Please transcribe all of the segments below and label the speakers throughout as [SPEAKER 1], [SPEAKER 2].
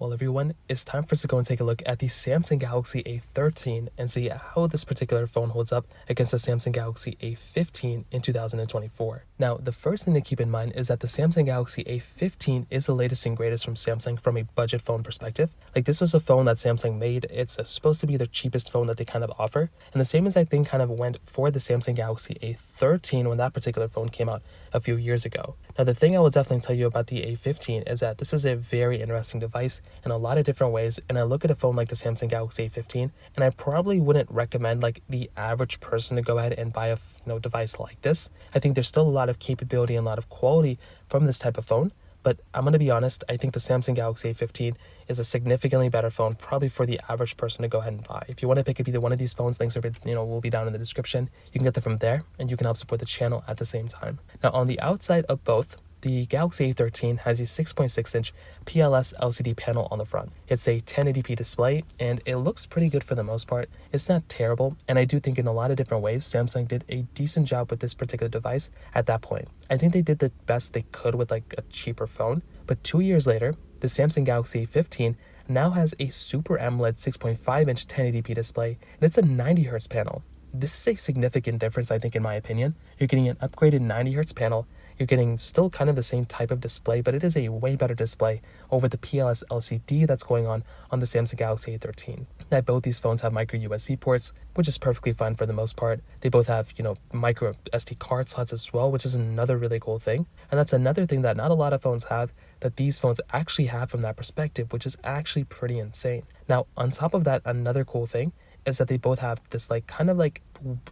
[SPEAKER 1] Well, everyone, it's time for us to go and take a look at the Samsung Galaxy A13 and see how this particular phone holds up against the Samsung Galaxy A15 in 2024. Now, the first thing to keep in mind is that the Samsung Galaxy A15 is the latest and greatest from Samsung from a budget phone perspective. Like, this was a phone that Samsung made. It's supposed to be the cheapest phone that they kind of offer. And the same as I think kind of went for the Samsung Galaxy A13 when that particular phone came out a few years ago. Now, the thing I will definitely tell you about the A15 is that this is a very interesting device in a lot of different ways. And I look at a phone like the Samsung Galaxy A15, and I probably wouldn't recommend like the average person to go ahead and buy a device like this. I think there's still a lot of capability and a lot of quality from this type of phone. But I'm going to be honest, I think the Samsung Galaxy A15 is a significantly better phone, probably for the average person to go ahead and buy. If you want to pick up either one of these phones, links will be down in the description. You can get them from there, and you can help support the channel at the same time. Now, on the outside of both, the Galaxy A13 has a 6.6-inch PLS LCD panel on the front. It's a 1080p display, and it looks pretty good for the most part. It's not terrible, and I do think in a lot of different ways, Samsung did a decent job with this particular device at that point. I think they did the best they could with like a cheaper phone, but 2 years later, the Samsung Galaxy A15 now has a Super AMOLED 6.5-inch 1080p display, and it's a 90Hz panel. This is a significant difference, I think, in my opinion. You're getting an upgraded 90Hz panel. You're getting still kind of the same type of display, but it is a way better display over the PLS LCD that's going on the Samsung Galaxy A13. Now, both these phones have micro USB ports, which is perfectly fine for the most part. They both have, micro SD card slots as well, which is another really cool thing. And that's another thing that not a lot of phones have, that these phones actually have from that perspective, which is actually pretty insane. Now, on top of that, another cool thing is that they both have this kind of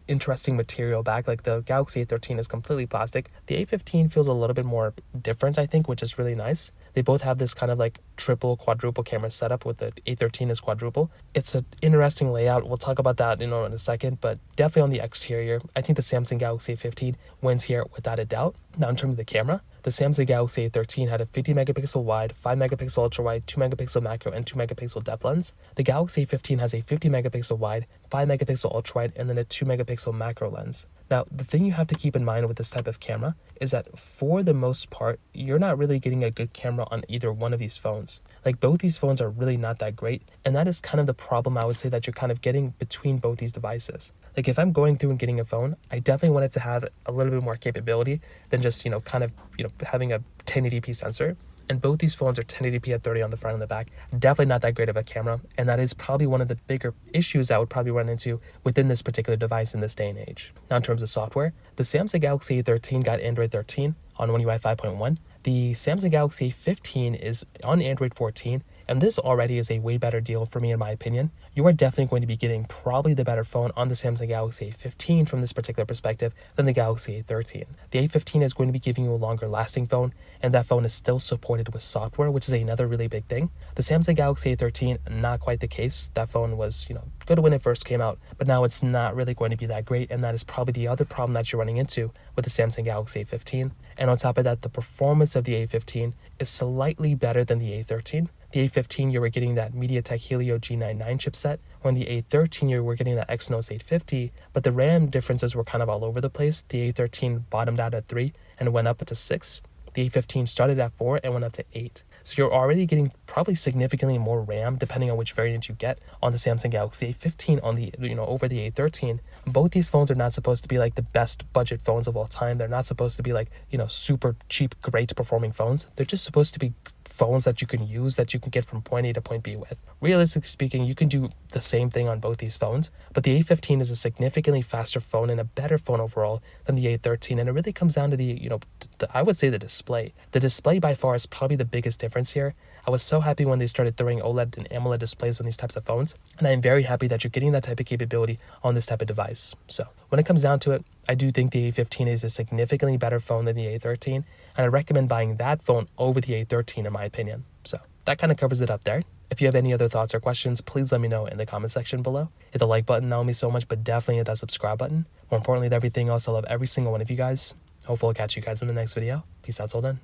[SPEAKER 1] interesting material back. Like the Galaxy A13 is completely plastic. The A15 feels a little bit more different, I think, which is really nice. They both have this kind of triple, quadruple camera setup, with the A13 is quadruple. It's an interesting layout. We'll talk about that, in a second, but definitely on the exterior, I think the Samsung Galaxy A15 wins here without a doubt. Now, in terms of the camera, the Samsung Galaxy A13 had a 50 megapixel wide, 5 megapixel ultra wide, 2 megapixel macro, and 2 megapixel depth lens. The Galaxy A15 has a 50 megapixel wide, 5 megapixel ultra wide, and then a 2 megapixel macro lens. Now, the thing you have to keep in mind with this type of camera is that for the most part, you're not really getting a good camera on either one of these phones. Like, both these phones are really not that great, and that is kind of the problem I would say that you're kind of getting between both these devices. Like, if I'm going through and getting a phone, I definitely want it to have a little bit more capability than just, having a 1080p sensor. And both these phones are 1080p at 30 on the front and the back. Definitely not that great of a camera, and that is probably one of the bigger issues I would probably run into within this particular device in this day and age. Now, in terms of software, the Samsung Galaxy A13 got Android 13 on One UI 5.1. The Samsung Galaxy A15 is on Android 14, and this already is a way better deal for me, in my opinion. You are definitely going to be getting probably the better phone on the Samsung Galaxy A15 from this particular perspective than the Galaxy A13. The A15 is going to be giving you a longer lasting phone, and that phone is still supported with software, which is another really big thing. The Samsung Galaxy A13, not quite the case. That phone was, good when it first came out, but now it's not really going to be that great, and that is probably the other problem that you're running into with the Samsung Galaxy A15. And on top of that, the performance of the A15 is slightly better than the A13. The A15, you were getting that MediaTek Helio G99 chipset. When the A13, you were getting that Exynos 850, but the RAM differences were kind of all over the place. The A13 bottomed out at 3 and went up to 6. The A15 started at 4 and went up to 8. So you're already getting probably significantly more RAM, depending on which variant you get, on the Samsung Galaxy A15 on the over the A13. Both these phones are not supposed to be like the best budget phones of all time. They're not supposed to be like, super cheap, great performing phones. They're just supposed to be phones that you can use, that you can get from point A to point B with. Realistically speaking, you can do the same thing on both these phones, but the A15 is a significantly faster phone and a better phone overall than the A13, and it really comes down to the I would say the display. The display by far is probably the biggest difference here. I was so happy when they started throwing OLED and AMOLED displays on these types of phones, and I'm very happy that you're getting that type of capability on this type of device. So when it comes down to it, I do think the A15 is a significantly better phone than the A13, and I recommend buying that phone over the A13 in my opinion. So that kind of covers it up there. If you have any other thoughts or questions, please let me know in the comment section below. Hit the like button, that will mean so much, but definitely hit that subscribe button. More importantly than everything else, I love every single one of you guys. Hopefully I'll catch you guys in the next video. Peace out till then.